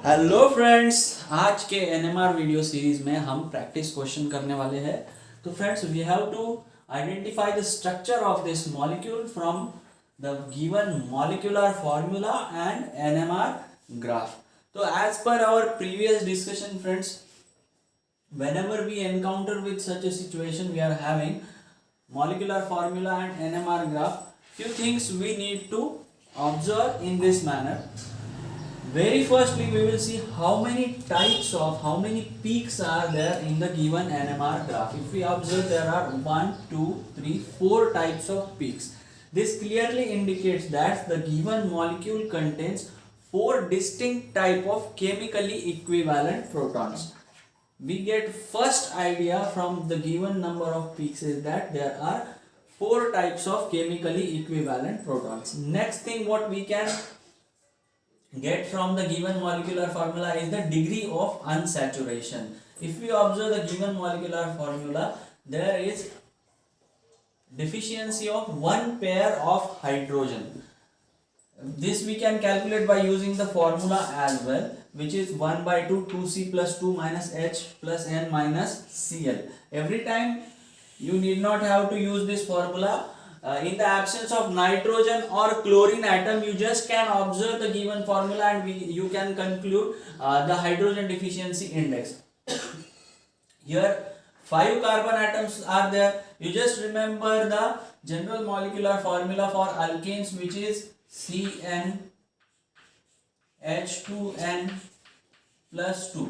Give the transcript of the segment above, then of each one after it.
Hello friends, आज के NMR video series में हम प्रैक्टिस क्वेश्चन करने वाले हैं। तो friends, we have to identify the structure of this molecule from the given molecular formula and NMR graph. तो as per our previous discussion friends, whenever we encounter with such a situation, we are having molecular formula and NMR graph. Few things we need to observe in this manner. Very firstly, we will see how many peaks are there in the given NMR graph. If we observe, there are 1, 2, 3, 4 types of peaks. This clearly indicates that the given molecule contains 4 distinct type of chemically equivalent protons. We get first idea from the given number of peaks is that there are 4 types of chemically equivalent protons. Next thing what we can get from the given molecular formula is the degree of unsaturation. If we observe the given molecular formula, there is deficiency of one pair of hydrogen. This we can calculate by using the formula as well, which is 1 by 2 2c plus 2 minus h plus n minus cl. Every time you need not have to use this formula. In the absence of nitrogen or chlorine atom, you just can observe the given formula and you can conclude the hydrogen deficiency index. Here 5 carbon atoms are there. You just remember the general molecular formula for alkanes, which is CnH2n plus 2.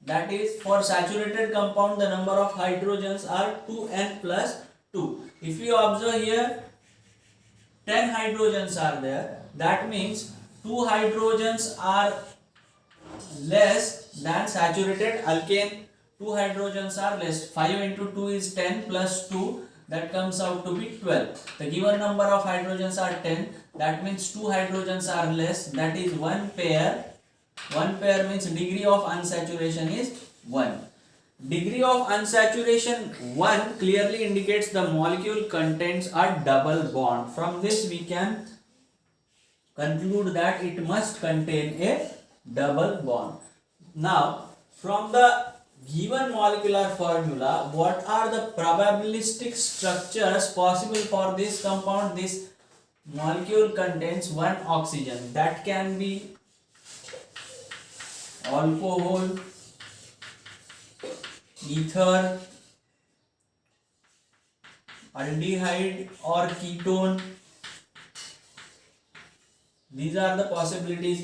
That is, for saturated compound the number of hydrogens are 2n plus 2. If you observe here 10 hydrogens are there, that means 2 hydrogens are less than saturated alkane. 2 hydrogens are less. 5 into 2 is 10 plus 2, that comes out to be 12. The given number of hydrogens are 10, that means 2 hydrogens are less, that is 1 pair. 1 pair means degree of unsaturation is 1. Degree of unsaturation 1 clearly indicates the molecule contains a double bond. From this we can conclude that it must contain a double bond. Now, from the given molecular formula, what are the probabilistic structures possible for this compound? This molecule contains 1 oxygen. That can be alcohol, ether, aldehyde or ketone. These are the possibilities.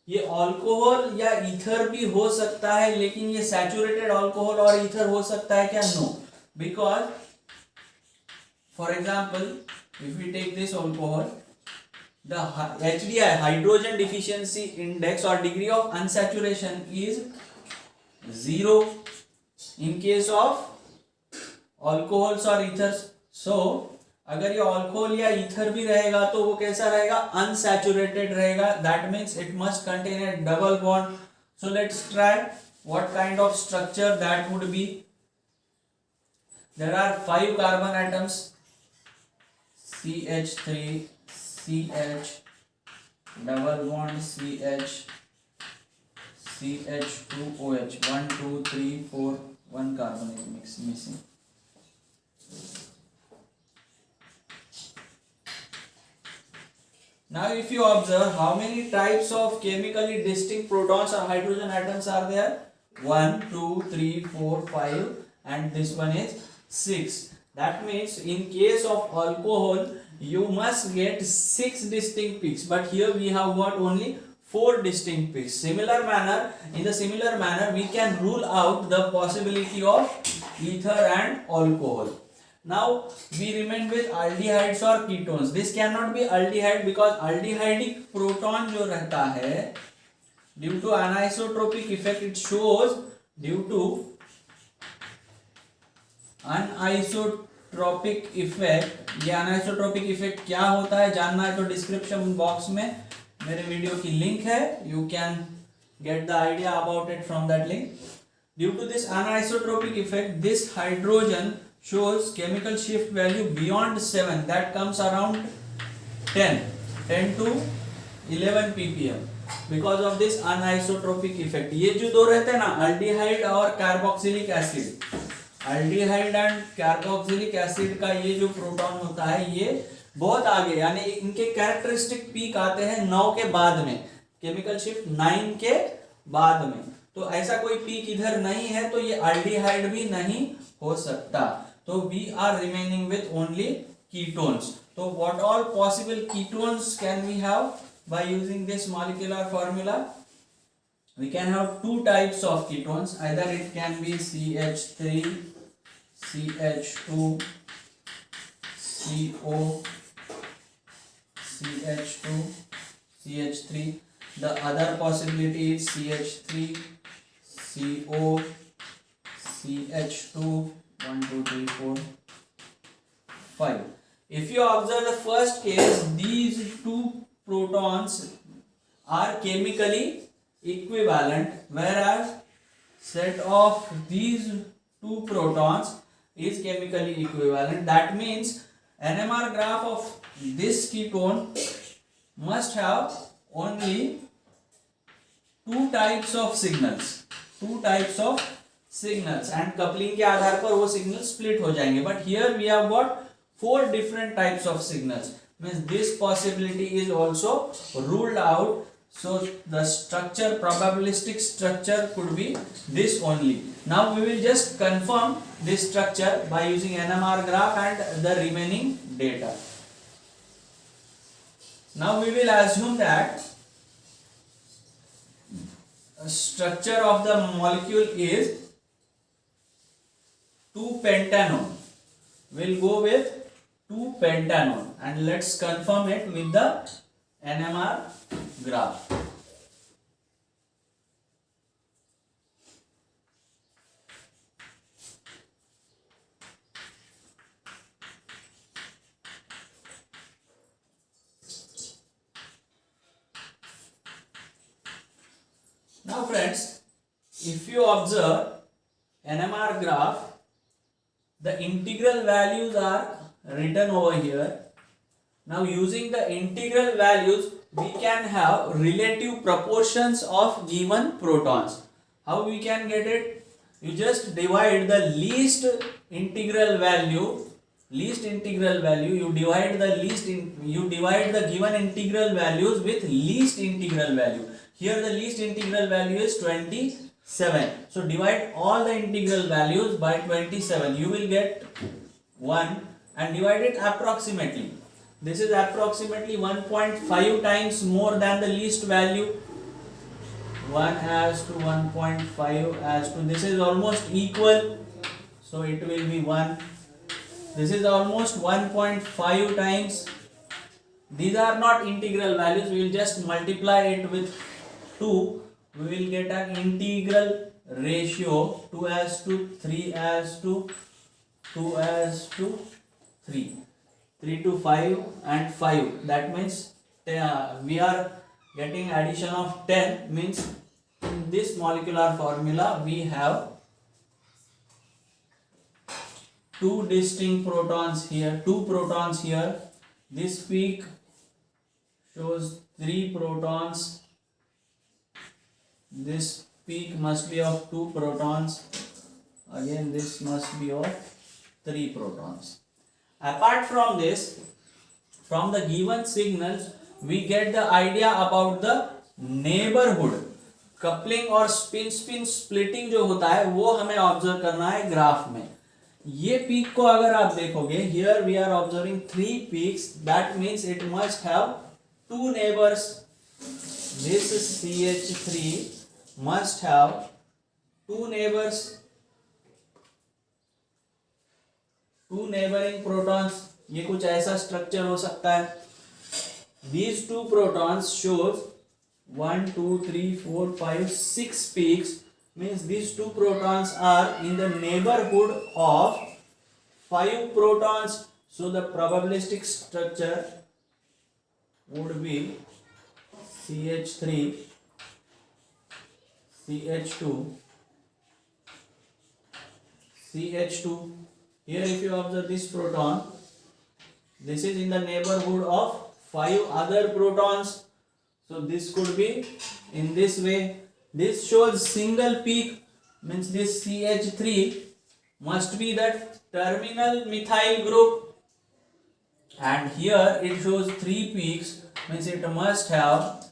ये alcohol या ether भी हो सकता है, लेकिन ये saturated alcohol और ether हो सकता है क्या? No, because for example if we take this alcohol, the HDI hydrogen deficiency index और degree of unsaturation is 0 in case of alcohols or ethers. So अगर ये अल्कोहल या ईथर भी रहेगा तो वो कैसा रहेगा? अनसैचुरेटेड रहेगा. That means it must contain a double bond. So let's try what kind of structure that would be. There are 5 carbon atoms, CH3 CH double bond CH CH2OH 1 2 3 4. 1 carbon is missing. Now if you observe, how many types of chemically distinct protons or hydrogen atoms are there? 1 2 3 4 5, and this one is 6. That means in case of alcohol you must get 6 distinct peaks, but here we have got only 4 distinct peaks. In the similar manner we can rule out the possibility of ether and alcohol. Now we remain with aldehydes or ketones. This cannot be aldehyde because aldehydic proton जो रहता है, due to anisotropic effect, it shows due to anisotropic effect. ये anisotropic effect क्या होता है जानना है तो डिस्क्रिप्शन बॉक्स में मेरे वीडियो की लिंक है. You can get the idea about it from that link. Due to this anisotropic effect, this hydrogen shows chemical shift value beyond 7, that comes around 10 to 11 ppm. Because of this anisotropic effect. ये जो दो रहते हैं ना, aldehyde और carboxylic acid, aldehyde and carboxylic acid का ये जो प्रोटॉन होता है ये बहुत आगे, यानी इनके कैरेक्टरिस्टिक पीक आते हैं 9 के बाद में, केमिकल शिफ्ट 9 के बाद में। तो ऐसा कोई पीक इधर नहीं है, तो ये अल्डिहाइड भी नहीं हो सकता। तो we are remaining with only ketones. तो what all possible ketones can we have by using this molecular formula? We can have two types of ketones, either it can be CH3, CH2, CO, CH2, CH3. The other possibility is CH3, CO, CH2, 1 2 3 4 5. If you observe the first case, these two protons are chemically equivalent, whereas set of these two protons is chemically equivalent. That means NMR graph of this ketone must have only two types of signals, and coupling के आधार पर वो signals split हो जाएंगे. But here we have got 4 different types of signals. Means this possibility is also ruled out. So the structure, probabilistic structure could be this only. Now we will just confirm this structure by using NMR graph and the remaining data. Now we will assume that structure of the molecule is 2-pentanone. We'll go with 2-pentanone and let's confirm it with the NMR graph. Now friends, if you observe NMR graph, the integral values are written over here. Now using the integral values, we can have relative proportions of given protons. How we can get it? You just divide the least integral value, you divide the given integral values with least integral value. Here the least integral value is 27. So divide all the integral values by 27. You will get 1 and divide it approximately. This is approximately 1.5 times more than the least value. 1 as to 1.5 as to, this is almost equal, so it will be 1. This is almost 1.5 times. These are not integral values, we will just multiply it with 2. We will get an integral ratio 2 as to 3 as to 2 as to 3, 3 to 5 and 5. That means we are getting addition of 10. Means in this molecular formula we have 2 distinct protons here, 2 protons here. This peak shows 3 protons. This peak must be of 2 protons. Again this must be of 3 protons. Apart from this, from the given signals, we get the idea about the neighborhood. Coupling और spin splitting जो होता है वो हमें observe करना है graph में. ये पीक को अगर आप देखोगे, here we are observing 3 peaks. That means it must have 2 neighbors. This CH3 must have 2 neighbors. 2 neighboring protons. ये कुछ ऐसा स्ट्रक्चर हो सकता है. These 2 protons shows 1 2 3 4 5 6 peaks. Means these 2 protons are in the neighborhood of 5 protons. So the probabilistic structure would be CH3, CH2, CH2. Here if you observe this proton, this is in the neighborhood of 5 other protons. So this could be in this way. This shows single peak, means this CH3 must be the terminal methyl group, and here it shows 3 peaks, means it must have,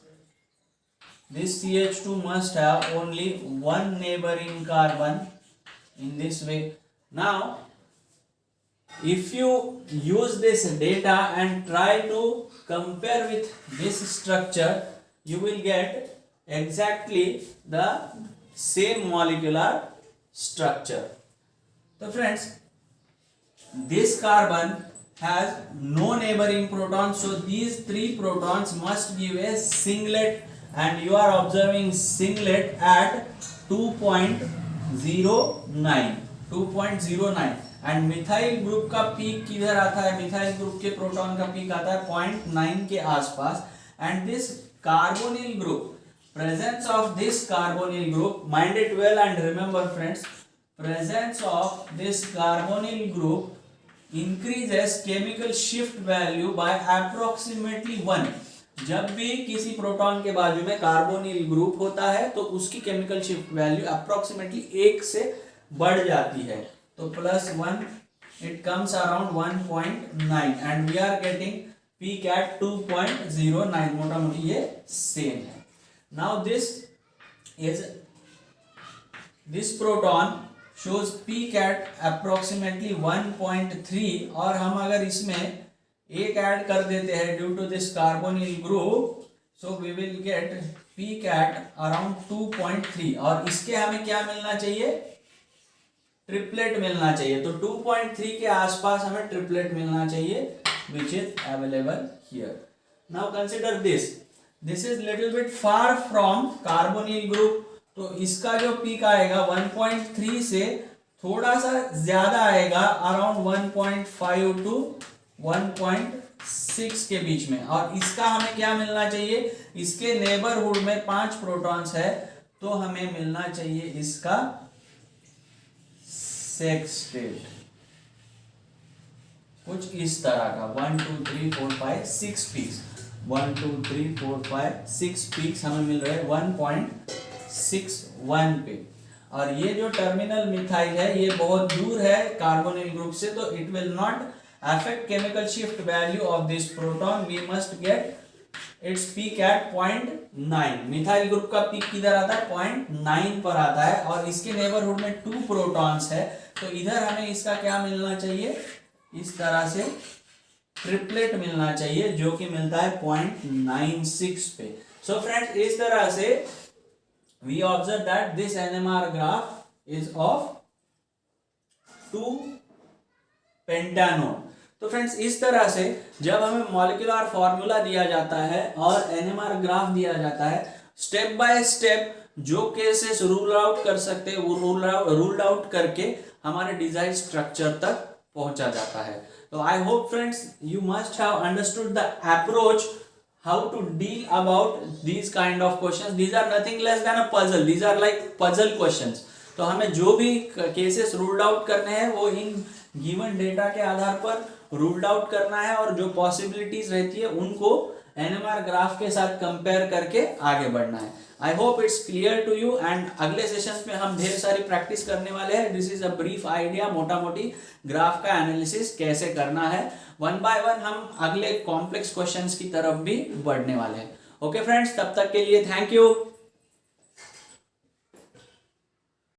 this CH2 must have only one neighboring carbon in this way. Now if you use this data and try to compare with this structure, you will get exactly the same molecular structure. So friends, this carbon has no neighboring protons, so these 3 protons must give a singlet, and you are observing singlet at 2.09 and methyl group का peak किधर आता है, methyl group के proton का peak आता है 0.9 के आसपास, and this carbonyl group, presence of this carbonyl group, mind it well and remember friends, presence of this carbonyl group increases chemical shift value by approximately 1. जब भी किसी प्रोटॉन के बाजू में कार्बोनिल ग्रुप होता है तो उसकी केमिकल शिफ्ट वैल्यू अप्रोक्सीमेटली 1 से बढ़ जाती है, तो +1 it comes around 1.9 and we are getting peak at 2.09, मोटा मोटी ये सेम है. Now this proton shows peak at approximately 1.3, और हम अगर इसमें एक ऐड कर देते हैं due to this carbonyl group, so we will get peak at around 2.3, और इसके हमें क्या मिलना चाहिए, ट्रिपलेट मिलना चाहिए, तो 2.3 के आसपास हमें ट्रिपलेट मिलना चाहिए which is available here. Now consider this is little bit far from carbonyl group, तो इसका जो पीक आएगा 1.3 से थोड़ा सा ज्यादा आएगा, अराउंड 1.5 to 1.6 के बीच में, और इसका हमें क्या मिलना चाहिए, इसके नेबरहुड में 5 प्रोटॉन्स है, तो हमें मिलना चाहिए इसका सेक्सटेट कुछ इस तरह का 1 2 3 4 5 6 पीक्स, 1 2 3 4 5 6 पीक्स हमें मिल रहे हैं 1.61 पे, और ये जो टर्मिनल मिथाइल है ये बहुत दूर है कार्बोनिल ग्रुप से, तो it will not affect chemical shift value of this proton, we must get its peak at 0.9. Methyl group का पीक किधर आता है, 0.9 पर आता है, और इसके नेबरहुड में 2 प्रोटॉन्स है, तो इधर हमें इसका क्या मिलना चाहिए, इस तरह से ट्रिपलेट मिलना चाहिए, जो कि मिलता है 0.96 पे. सो फ्रेंड्स, इस तरह से we observe that this NMR graph is of 2 pentanone. तो फ्रेंड्स, इस तरह से जब हमें मॉलिक्यूलर फॉर्मूला दिया जाता है और NMR ग्राफ दिया जाता है, स्टेप बाय स्टेप जो केसेस रूल आउट कर सकते हैं वो रूल आउट करके हमारे डिजाइन स्ट्रक्चर तक पहुंचा जाता है. तो I hope friends you must have understood the approach how to deal about these kind of questions. These are nothing less than a puzzle, these are like puzzle questions. तो हमें जो भी cases ruled out करने हैं वो in given data के आधार पर ruled out करना है, और जो पॉसिबिलिटीज रहती है उनको NMR ग्राफ के साथ कंपेयर करके आगे बढ़ना है. I hope it's clear to you, and अगले सेशंस में हम ढेर सारी प्रैक्टिस करने वाले हैं. This is a brief idea, मोटा मोटी ग्राफ का एनालिसिस कैसे करना है. 1 बाय 1 हम अगले कॉम्प्लेक्स क्वेश्चंस की तरफ भी बढ़ने वाले हैं. ओके फ्रेंड्स, तब तक के लिए थैंक यू.